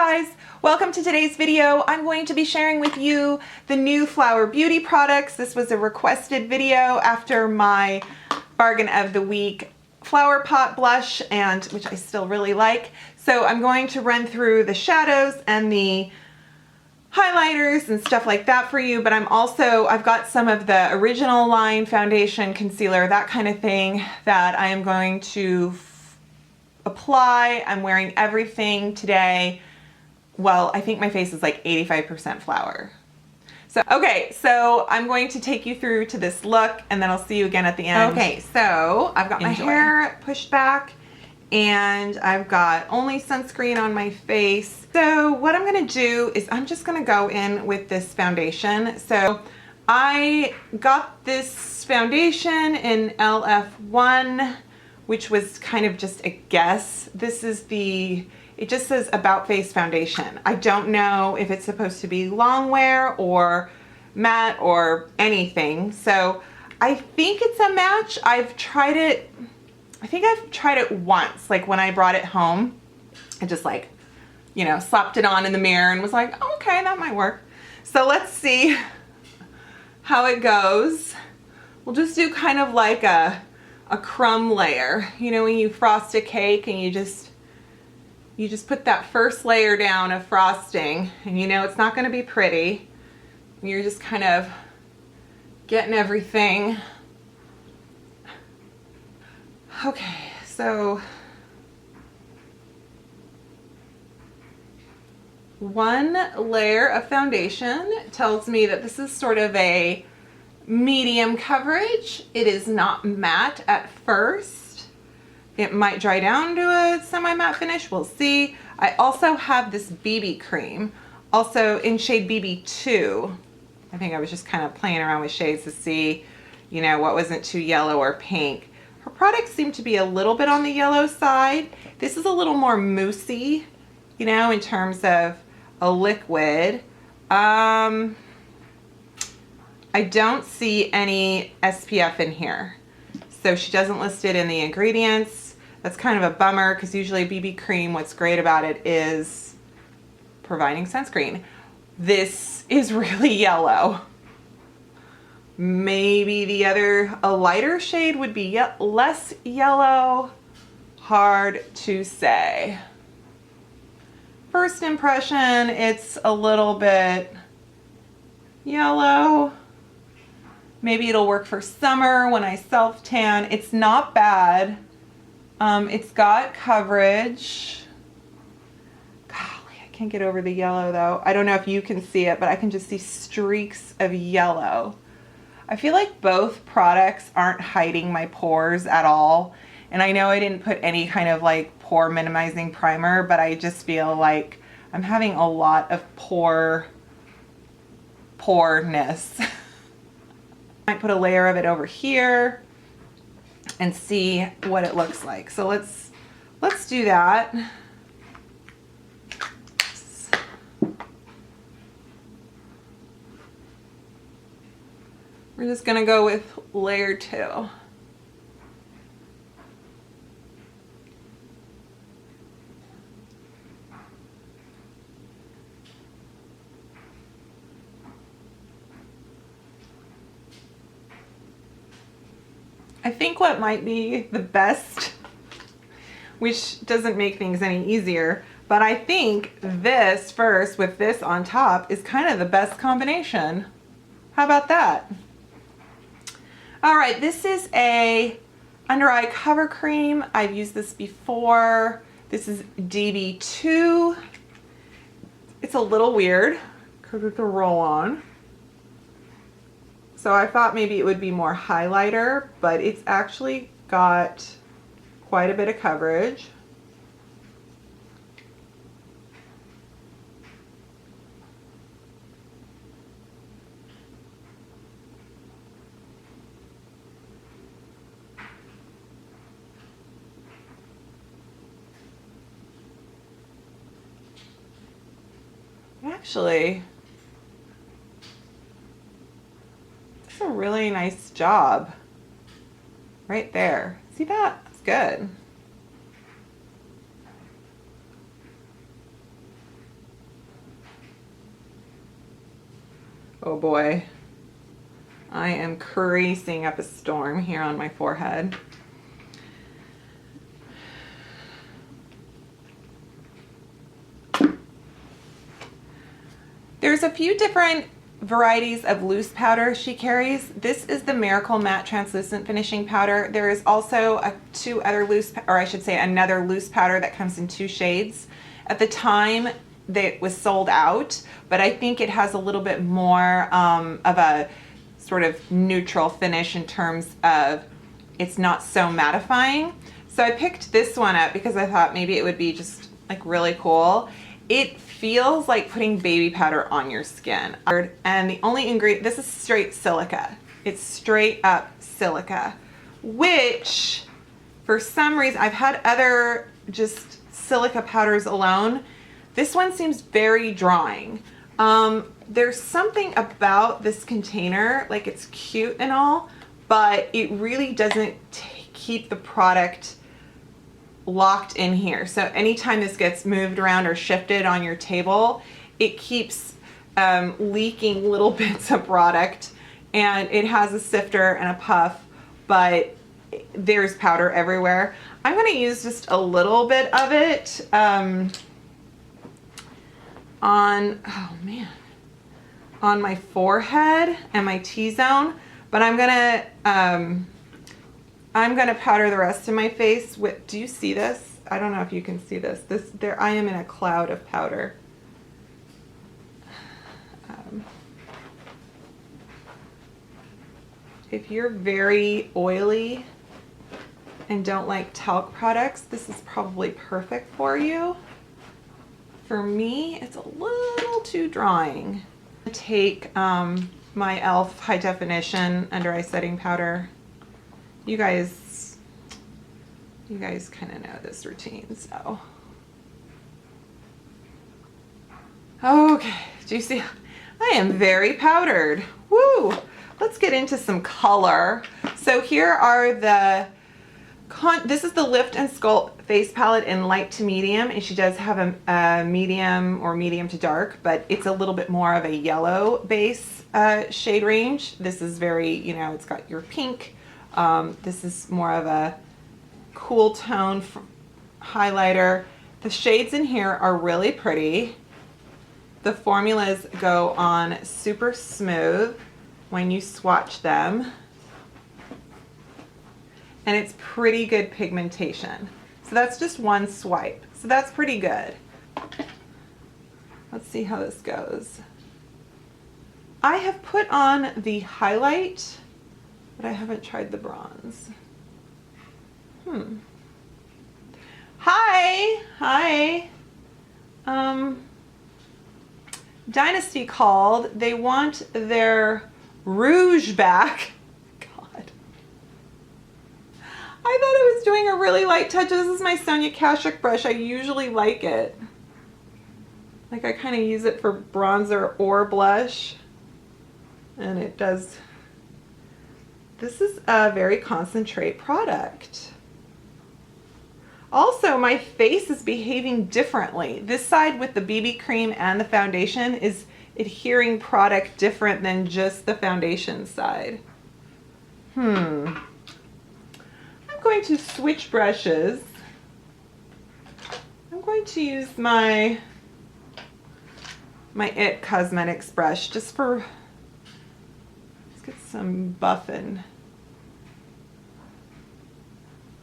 guys, welcome to today's video. I'm going to be sharing with you the new Flower Beauty products. This was a requested video after my bargain of the week flower pot blush, and which I still really like. So I'm going to run through the shadows and the highlighters and stuff like that for you, but I've got some of the original line foundation, concealer, that kind of thing that I am going to apply. I'm wearing everything today. Well, I think my face is like 85% flour. So I'm going to take you through to this look and then I'll see you again at the end. Okay, so I've got my hair pushed back and I've got only sunscreen on my face. So what I'm gonna do is I'm just gonna go in with this foundation. So I got this foundation in LF1, which was kind of just a guess. This is it just says About Face Foundation. I don't know if it's supposed to be Longwear or matte or anything. So I think it's a match. I've tried it, I think I've tried it once, like when I brought it home. I just like, you know, slapped it on in the mirror and was like, oh, okay, that might work. So let's see how it goes. We'll just do kind of like a crumb layer. You know, when you frost a cake and you just put that first layer down of frosting and you know it's not going to be pretty. You're just kind of getting everything. Okay, so one layer of foundation tells me that this is sort of a medium coverage. It is not matte at first. It might dry down to a semi-matte finish. We'll see. I also have this BB cream, also in shade BB2. I think I was just kind of playing around with shades to see, you know, what wasn't too yellow or pink. Her products seem to be a little bit on the yellow side. This is a little more moussey, you know, in terms of a liquid. I don't see any SPF in here. So she doesn't list it in the ingredients. That's kind of a bummer because usually BB cream, what's great about it is providing sunscreen. This is really yellow. Maybe a lighter shade would be less yellow. Hard to say. First impression, it's a little bit yellow. Maybe it'll work for summer when I self-tan. It's not bad. It's got coverage. Golly, I can't get over the yellow though. I don't know if you can see it, but I can just see streaks of yellow. I feel like both products aren't hiding my pores at all. And I know I didn't put any kind of like pore minimizing primer, but I just feel like I'm having a lot of poreness. Might put a layer of it over here and see what it looks like. So let's do that. We're just gonna go with layer 2. I think what might be the best, which doesn't make things any easier, but I think this first with this on top is kind of the best combination. How about that? All right, this is a under eye cover cream. I've used this before. This is DB2. It's a little weird because it's a roll-on. So I thought maybe it would be more highlighter, but it's actually got quite a bit of coverage. Actually, a really nice job right there. See that? It's good. Oh boy. I am creasing up a storm here on my forehead. There's a few different varieties of loose powder she carries. This is the Miracle Matte Translucent Finishing Powder. There is also another loose powder that comes in 2 shades. At the time, that was sold out, but I think it has a little bit more of a sort of neutral finish in terms of it's not so mattifying. So I picked this one up because I thought maybe it would be just like really cool. It feels like putting baby powder on your skin. And the only ingredient, this is straight silica. It's straight up silica, which for some reason, I've had other just silica powders alone. This one seems very drying. There's something about this container, like it's cute and all, but it really doesn't keep the product locked in here. So anytime this gets moved around or shifted on your table, it keeps leaking little bits of product, and it has a sifter and a puff, but there's powder everywhere. I'm going to use just a little bit of it on my forehead and my T-zone, but I'm gonna powder the rest of my face with, do you see this? I don't know if you can see this. There I am in a cloud of powder. If you're very oily and don't like talc products, this is probably perfect for you. For me, it's a little too drying. Take my e.l.f. High Definition Under Eye Setting Powder. You guys kind of know this routine, so. Okay, do you see? I am very powdered. Woo! Let's get into some color. So here are this is the Lift and Sculpt face palette in light to medium, and she does have a medium or medium to dark, but it's a little bit more of a yellow base shade range. This is very, it's got your pink. This is more of a cool tone highlighter. The shades in here are really pretty. The formulas go on super smooth when you swatch them. And it's pretty good pigmentation. So that's just one swipe. So that's pretty good. Let's see how this goes. I have put on the highlight, but I haven't tried the bronze. Hi. Dynasty called. They want their rouge back. God. I thought I was doing a really light touch. This is my Sonia Kashuk brush. I usually like it. Like I kind of use it for bronzer or blush. And it does. This is a very concentrate product. Also, my face is behaving differently. This side with the BB cream and the foundation is adhering product different than just the foundation side. I'm going to switch brushes. I'm going to use my IT Cosmetics brush just for, let's get some buffing.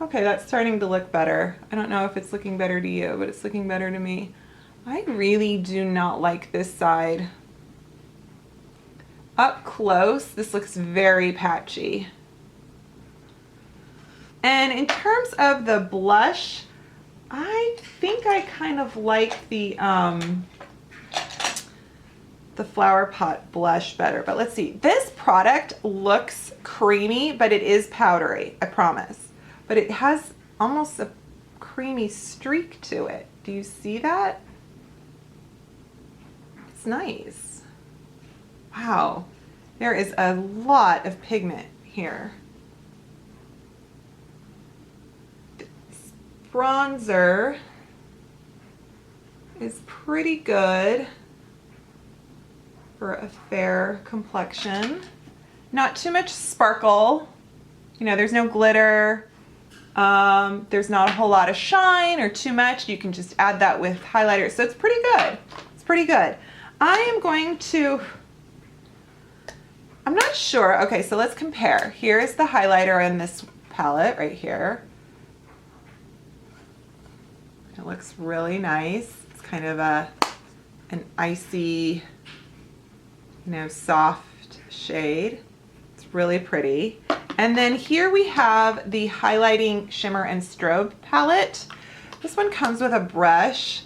Okay, that's starting to look better. I don't know if it's looking better to you, but it's looking better to me. I really do not like this side. Up close, this looks very patchy. And in terms of the blush, I think I kind of like the Flower Pot blush better. But let's see. This product looks creamy, but it is powdery, I promise. But it has almost a creamy streak to it. Do you see that? It's nice. Wow. There is a lot of pigment here. This bronzer is pretty good. for a fair complexion. Not too much sparkle. You know, there's no glitter. There's not a whole lot of shine or too much. You can just add that with highlighter. So it's pretty good. It's pretty good. I am going to, I'm not sure. Okay, so let's compare. Here's the highlighter in this palette right here. It looks really nice. It's kind of an icy, you know, soft shade. It's really pretty. And then here we have the Highlighting Shimmer and Strobe palette. This one comes with a brush.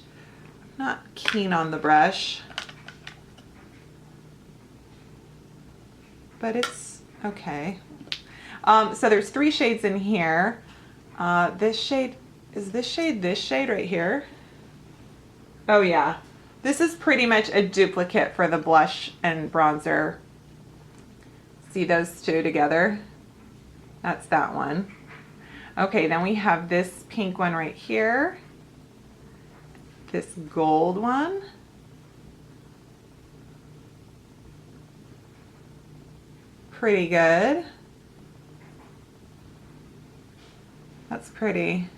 I'm not keen on the brush, but it's okay. So there's 3 shades in here. This shade, is this shade right here? Oh yeah. This is pretty much a duplicate for the blush and bronzer. See those two together? That's that one. Okay, then we have this pink one right here. This gold one. Pretty good. That's pretty.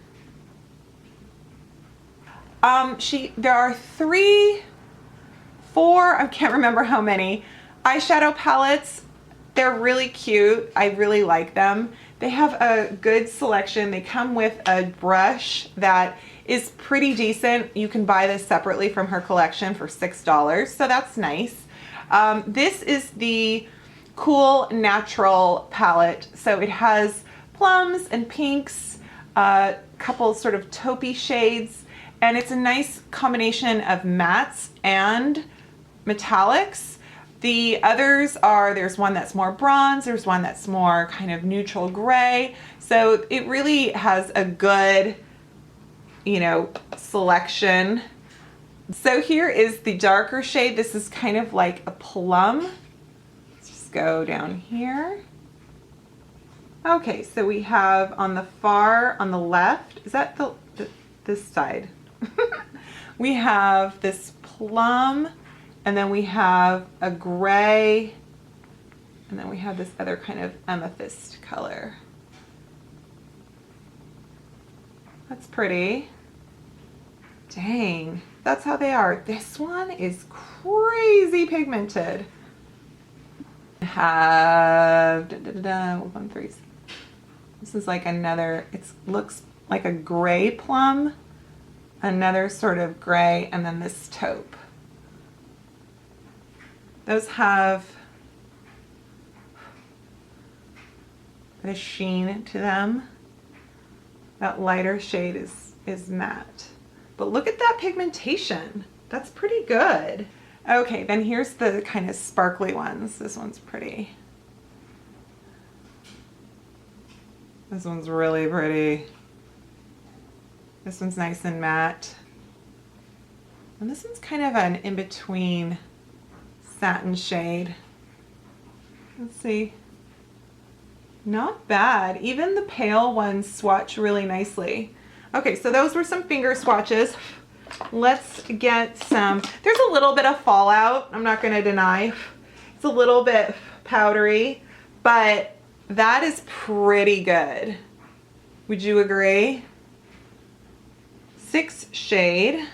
There are 3, 4, I can't remember how many, eyeshadow palettes. They're really cute. I really like them. They have a good selection. They come with a brush that is pretty decent. You can buy this separately from her collection for $6, so that's nice. This is the Cool Natural palette. So it has plums and pinks, a couple sort of taupey shades, and it's a nice combination of mattes and metallics. The others are, there's one that's more bronze, there's one that's more kind of neutral gray. So it really has a good, you know, selection. So here is the darker shade. This is kind of like a plum. Let's just go down here. Okay, so we have on the left, is that this side? We have this plum, and then we have a gray, and then we have this other kind of amethyst color. That's pretty. Dang, that's how they are. This one is crazy pigmented. I have 1, 3. This is like another, it looks like a gray plum, another sort of gray, and then this taupe. Those have a sheen to them. That lighter shade is matte. But look at that pigmentation. That's pretty good. Okay, then here's the kind of sparkly ones. This one's pretty. This one's really pretty. This one's nice and matte. And this one's kind of an in-between satin shade. Let's see. Not bad. Even the pale ones swatch really nicely. Okay, so those were some finger swatches. Let's get some, there's a little bit of fallout, I'm not gonna deny. It's a little bit powdery, but that is pretty good. Would you agree? 6 shade.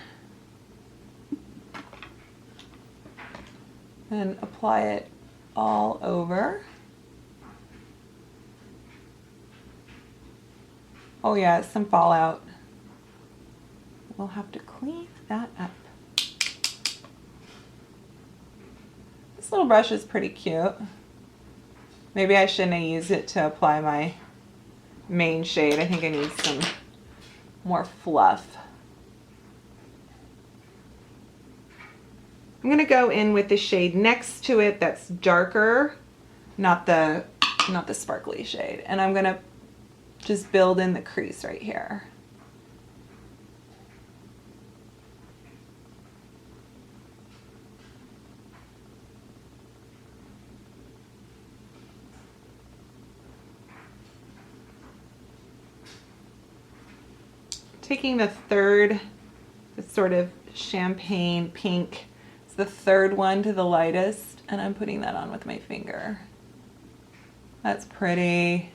And apply it all over. Oh yeah, some fallout. We'll have to clean that up. This little brush is pretty cute. Maybe I shouldn't have used it to apply my main shade. I think I need some more fluff. I'm gonna go in with the shade next to it that's darker, not the sparkly shade. And I'm gonna just build in the crease right here. Taking the third, the sort of champagne pink It's the third one to the lightest, and I'm putting that on with my finger. That's pretty.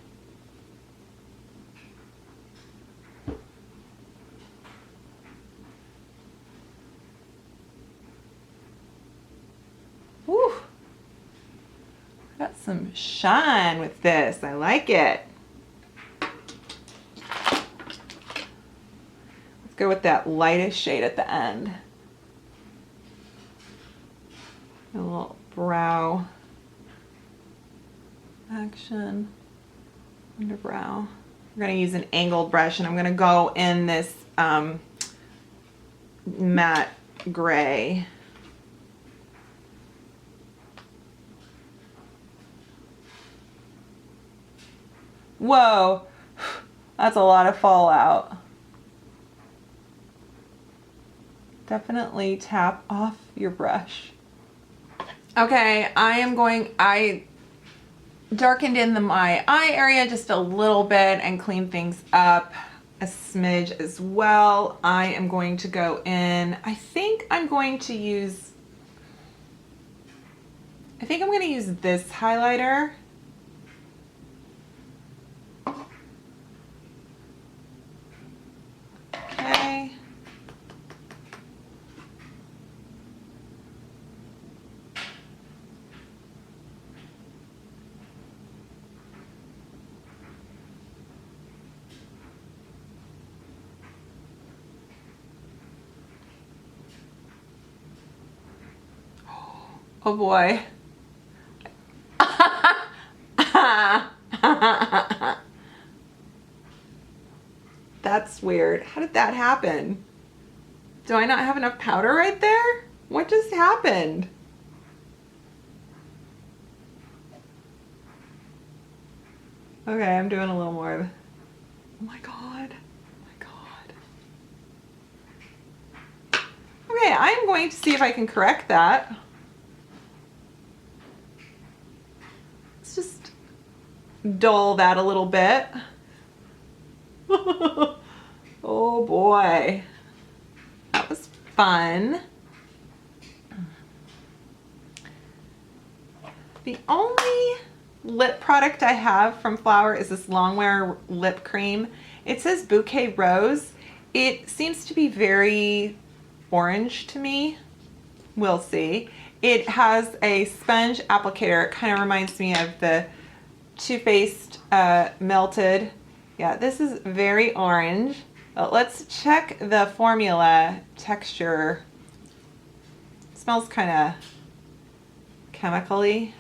Woo! Got some shine with this. I like it. Let's go with that lightest shade at the end. A little brow action, underbrow. We're going to use an angled brush, and I'm going to go in this matte gray. Whoa, that's a lot of fallout. Definitely tap off your brush. Okay, I darkened in my eye area just a little bit and cleaned things up a smidge as well. I am going to go in, I think I'm going to use this highlighter. Okay. Oh boy. That's weird. How did that happen? Do I not have enough powder right there? What just happened? Okay, I'm doing a little more of, oh my God. Oh my God. Okay, I'm going to see if I can correct that. Let's just dull that a little bit. Oh boy. That was fun. The only lip product I have from Flower is this Longwear lip cream. It says Bouquet Rose. It seems to be very orange to me. We'll see. It has a sponge applicator. It kind of reminds me of the Too Faced Melted. Yeah, this is very orange. But let's check the formula texture. It smells kind of chemically.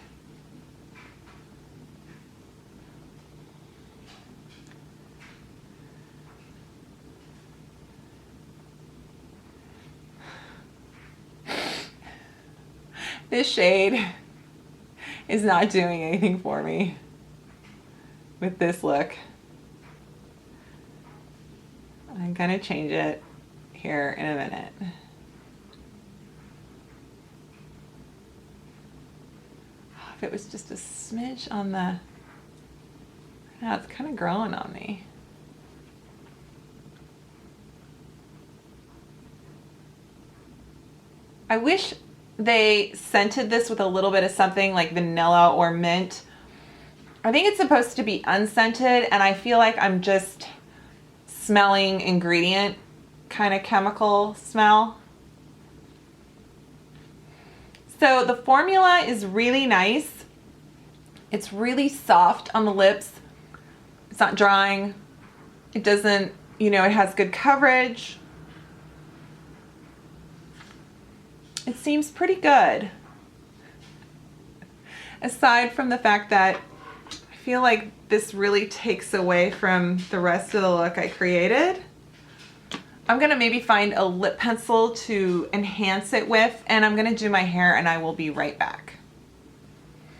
This shade is not doing anything for me with this look. I'm gonna change it here in a minute. If it was just a smidge on the, yeah, it's kind of growing on me. I wish they scented this with a little bit of something like vanilla or mint. I think it's supposed to be unscented, and I feel like I'm just smelling ingredient kind of chemical smell. So the formula is really nice. It's really soft on the lips. It's not drying. It doesn't, you know, it has good coverage. It seems pretty good. Aside from the fact that I feel like this really takes away from the rest of the look I created. I'm gonna maybe find a lip pencil to enhance it with, and I'm gonna do my hair and I will be right back.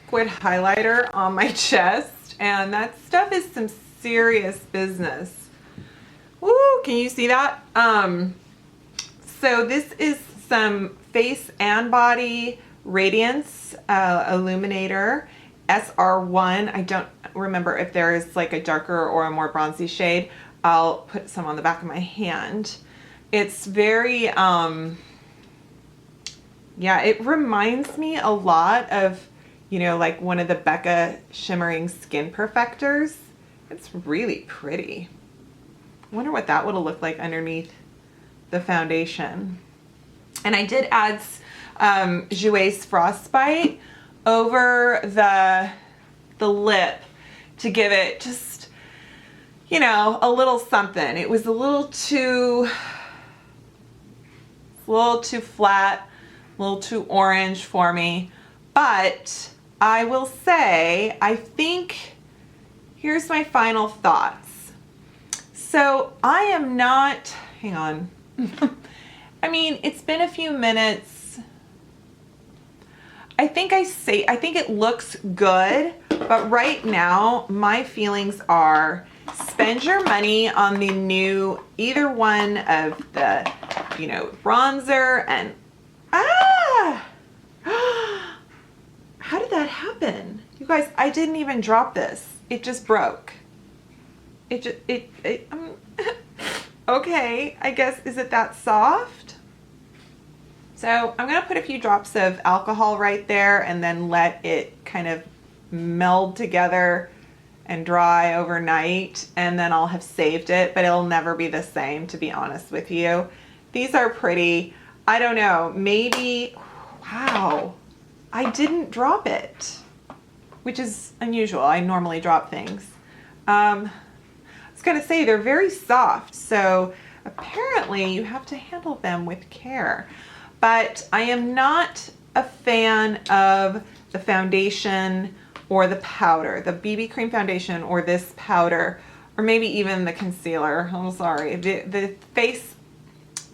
Liquid highlighter on my chest, and that stuff is some serious business. Woo, can you see that? So this is some face and body Radiance Illuminator SR1. I don't remember if there is like a darker or a more bronzy shade. I'll put some on the back of my hand. It's very Yeah, it reminds me a lot of, you know, like one of the Becca Shimmering Skin Perfectors. It's really pretty. I wonder what that would have looked like underneath the foundation. And I did add Jouer's Frostbite over the lip to give it just, you know, a little something. It was a little too flat, a little too orange for me. But I will say, I think, here's my final thoughts. So I am not, hang on. I mean, it's been a few minutes. I think it looks good, but right now my feelings are spend your money on the new, either one of the, you know, bronzer and, how did that happen? You guys, I didn't even drop this. It just broke. Okay, I guess, is it that soft? So I'm gonna put a few drops of alcohol right there and then let it kind of meld together and dry overnight, and then I'll have saved it, but it'll never be the same, to be honest with you. These are pretty. I don't know, maybe, wow, I didn't drop it, which is unusual. I normally drop things. I was gonna say they're very soft, so apparently you have to handle them with care. But I am not a fan of the foundation or the powder, the BB cream foundation or this powder, or maybe even the concealer. I'm sorry. The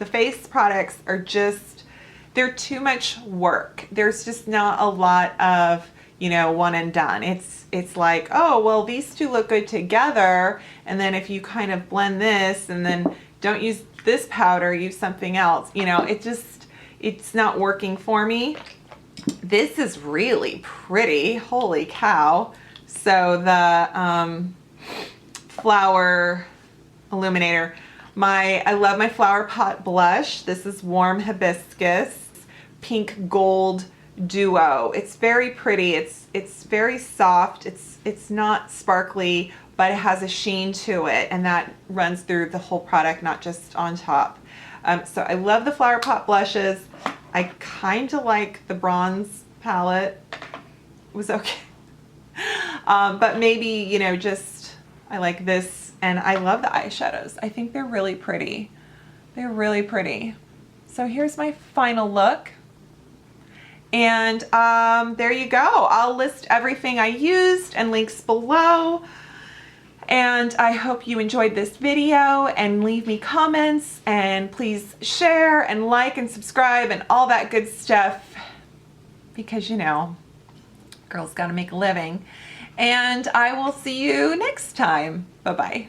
face products are just, they're too much work. There's just not a lot of, you know, one and done. It's like, oh, well, these two look good together. And then if you kind of blend this and then don't use this powder, use something else, you know, it's not working for me. This is really pretty, holy cow. So the Flower Illuminator, I love my Flower Pot blush. This is Warm Hibiscus, Pink Gold Duo. It's very pretty, it's very soft, it's not sparkly, but it has a sheen to it, and that runs through the whole product, not just on top. So I love the Flower Pot blushes. I kind of like the bronze palette. It was okay. But maybe, you know, just, I like this, and I love the eyeshadows. I think they're really pretty. They're really pretty. So here's my final look. And there you go. I'll list everything I used and links below. And I hope you enjoyed this video, and leave me comments, and please share and like and subscribe and all that good stuff, because, you know, girls gotta make a living. And I will see you next time. Bye-bye.